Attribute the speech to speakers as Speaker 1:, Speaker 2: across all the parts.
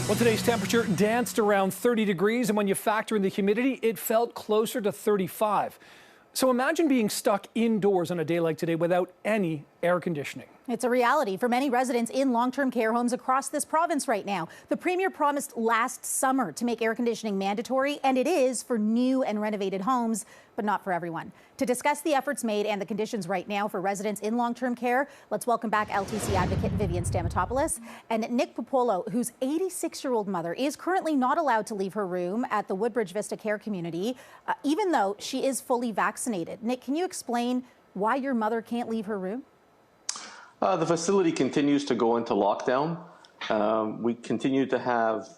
Speaker 1: Well, today's temperature danced around 30 degrees, and when you factor in the humidity, it felt closer to 35. So imagine being stuck indoors on a day like today without any air conditioning.
Speaker 2: It's a reality for many residents in long-term care homes across this province right now. The Premier promised last summer to make air conditioning mandatory, and it is for new and renovated homes, but not for everyone. To discuss the efforts made and the conditions right now for residents in long-term care, let's welcome back LTC advocate Vivian Stamatopoulos and Nick Popolo, whose 86-year-old mother is currently not allowed to leave her room at the Woodbridge Vista Care Community, even though she is fully vaccinated. Nick, can you explain why your mother can't leave her room?
Speaker 3: The facility continues to go into lockdown. We continue to have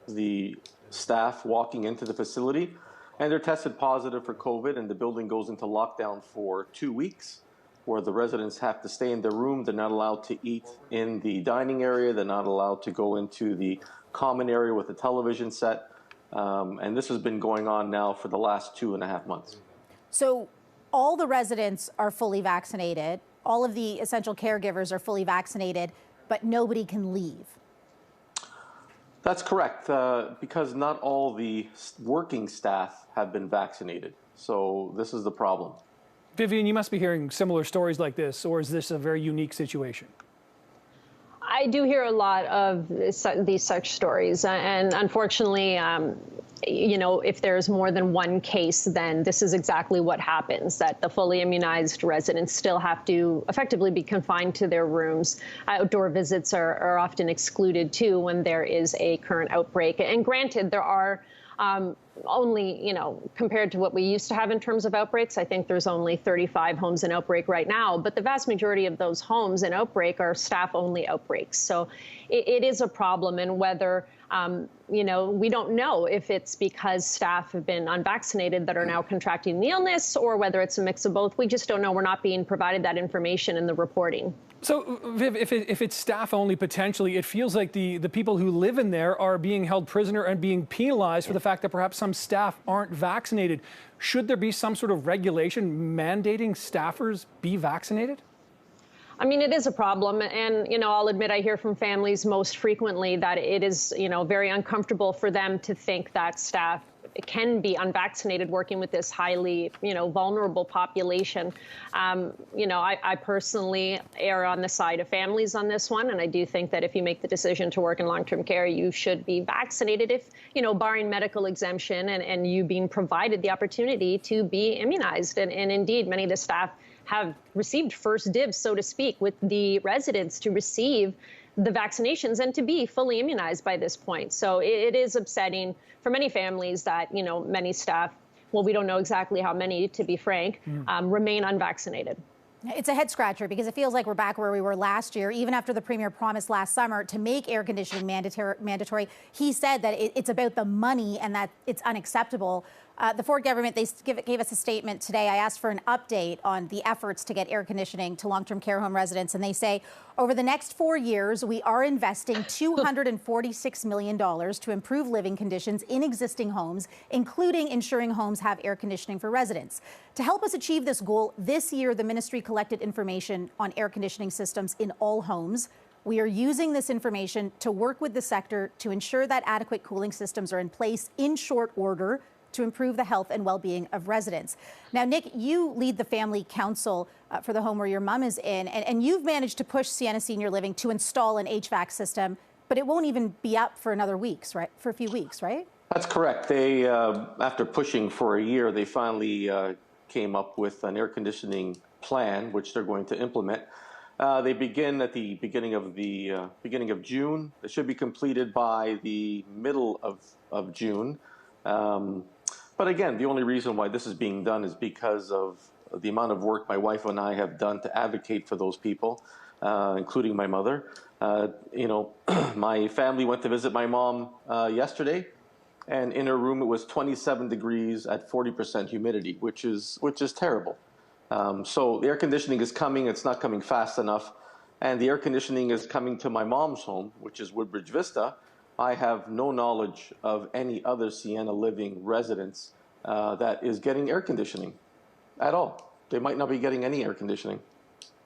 Speaker 3: the staff walking into the facility, and they're tested positive for COVID, and the building goes into lockdown for 2 weeks, where the residents have to stay in their room. They're not allowed to eat in the dining area. They're not allowed to go into the common area with the television set. And this has been going on now for the last 2.5 months.
Speaker 2: So all the residents are fully vaccinated. All of the essential caregivers are fully vaccinated, but nobody can leave.
Speaker 3: That's correct, because not all the working staff have been vaccinated. So this is the problem.
Speaker 1: Vivian, you must be hearing similar stories like this, or is this a very unique situation?
Speaker 4: I do hear a lot of these such stories, and unfortunately, you know, if there's more than one case, then this is exactly what happens, that the fully immunized residents still have to effectively be confined to their rooms. Outdoor visits are often excluded, too, when there is a current outbreak. And granted, there are only, you know, compared to what we used to have in terms of outbreaks, I think there's only 35 homes in outbreak right now, but the vast majority of those homes in outbreak are staff-only outbreaks. So it is a problem, and whether, you know, we don't know if it's because staff have been unvaccinated that are now contracting the illness, or whether it's a mix of both. We just don't know. We're not being provided that information in the reporting.
Speaker 1: So, Viv, if it's staff only potentially, it feels like the people who live in there are being held prisoner and being penalized for the fact that perhaps some staff aren't vaccinated. Should there be some sort of regulation mandating staffers be vaccinated?
Speaker 4: I mean, it is a problem. And, you know, I'll admit I hear from families most frequently that it is, you know, very uncomfortable for them to think that staff can be unvaccinated working with this highly, you know, vulnerable population. You know, I personally err on the side of families on this one. And I do think that if you make the decision to work in long-term care, you should be vaccinated if, you know, barring medical exemption and you being provided the opportunity to be immunized. And indeed, many of the staff have received first dibs, so to speak, with the residents to receive the vaccinations and to be fully immunized by this point. So it is upsetting for many families that, you know, many staff, well, we don't know exactly how many, to be frank, remain unvaccinated.
Speaker 2: It's a head scratcher because it feels like we're back where we were last year. Even after the Premier promised last summer to make air conditioning mandatory, he said that it's about the money and that it's unacceptable. The Ford government, they gave us a statement today. I asked for an update on the efforts to get air conditioning to long-term care home residents, and they say over the next 4 years, we are investing $246 million to improve living conditions in existing homes, including ensuring homes have air conditioning for residents. To help us achieve this goal, this year, the ministry collected information on air conditioning systems in all homes. We are using this information to work with the sector to ensure that adequate cooling systems are in place in short order to improve the health and well-being of residents. Now, Nick, you lead the family council for the home where your mom is in, and you've managed to push Sienna Senior Living to install an HVAC system, but it won't even be up for another weeks, right? For a few weeks, right?
Speaker 3: That's correct. They, after pushing for a year, they finally came up with an air conditioning plan, which they're going to implement. They begin at the beginning of June. It should be completed by the middle of June. But again, the only reason why this is being done is because of the amount of work my wife and I have done to advocate for those people, including my mother. You know, my family went to visit my mom yesterday, and in her room it was 27 degrees at 40% humidity, which is terrible. So the air conditioning is coming. It's not coming fast enough, and the air conditioning is coming to my mom's home, which is Woodbridge Vista. I have no knowledge of any other Sienna Living residents that is getting air conditioning at all. They might not be getting any air conditioning.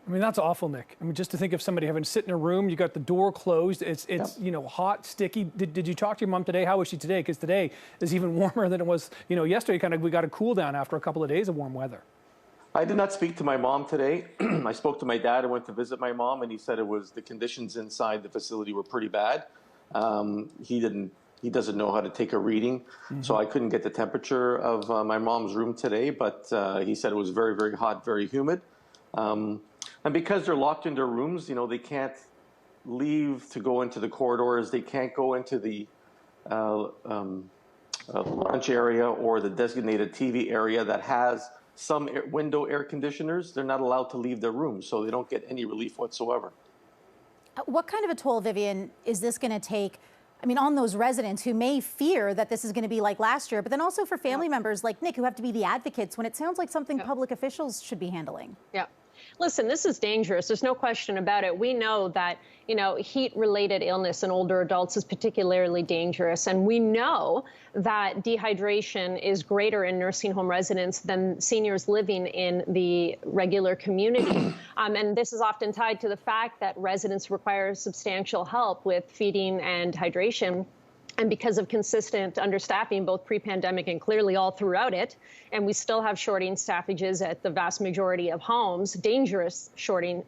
Speaker 1: I mean, that's awful, Nick. I mean, just to think of somebody having to sit in a room, you got the door closed, it's you know, hot, sticky. Did you talk to your mom today? How was she today? Because today is even warmer than it was, you know, yesterday. Kind of, we got a cool down after a couple of days of warm weather.
Speaker 3: I did not speak to my mom today. I spoke to my dad. I went to visit my mom, and he said the conditions inside the facility were pretty bad. He doesn't know how to take a reading, so I couldn't get the temperature of my mom's room today. But he said it was very, very hot, very humid. And because they're locked in their rooms, you know, they can't leave to go into the corridors. They can't go into the lunch area or the designated TV area that has some window air conditioners. They're not allowed to leave their rooms, so they don't get any relief whatsoever.
Speaker 2: What kind of a toll, Vivian, is this going to take, I mean, on those residents who may fear that this is going to be like last year, but then also for family members like Nick who have to be the advocates when it sounds like something public officials should be handling?
Speaker 4: Yeah. Listen, this is dangerous. There's no question about it. We know that, you know, heat-related illness in older adults is particularly dangerous. And we know that dehydration is greater in nursing home residents than seniors living in the regular community. And this is often tied to the fact that residents require substantial help with feeding and hydration. And because of consistent understaffing, both pre-pandemic and clearly all throughout it, and we still have shorting staffages at the vast majority of homes, dangerous shorting,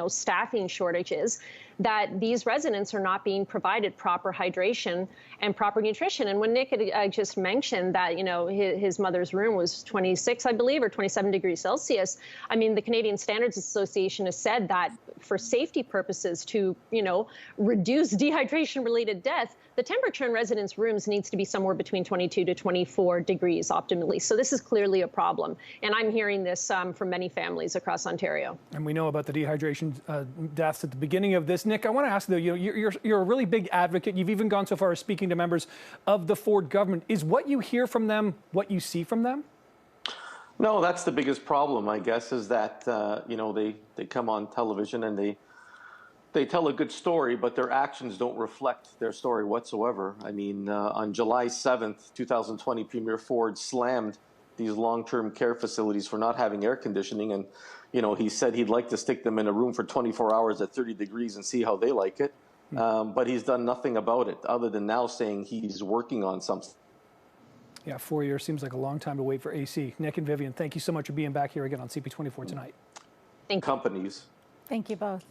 Speaker 4: staffing shortages, that these residents are not being provided proper hydration and proper nutrition. And when Nick had just mentioned that, you know, his mother's room was 26, I believe, or 27 degrees Celsius. I mean, the Canadian Standards Association has said that for safety purposes to, you know, reduce dehydration-related death, the temperature in residents' rooms needs to be somewhere between 22 to 24 degrees optimally. So this is clearly a problem. And I'm hearing this from many families across Ontario.
Speaker 1: And we know about the dehydration deaths at the beginning of this. Nick, I want to ask, though, you know, you're a really big advocate. You've even gone so far as speaking to members of the Ford government. Is what you hear from them what you see from them?
Speaker 3: No, that's the biggest problem, I guess, is that, you know, they come on television and they tell a good story, but their actions don't reflect their story whatsoever. I mean, on July 7th, 2020, Premier Ford slammed these long-term care facilities for not having air conditioning. And, you know, he said he'd like to stick them in a room for 24 hours at 30 degrees and see how they like it. But he's done nothing about it other than now saying he's working on something.
Speaker 1: Yeah, 4 years seems like a long time to wait for AC. Nick and Vivian, thank you so much for being back here again on CP24 tonight.
Speaker 4: Thank you.
Speaker 3: Companies.
Speaker 2: Thank you both.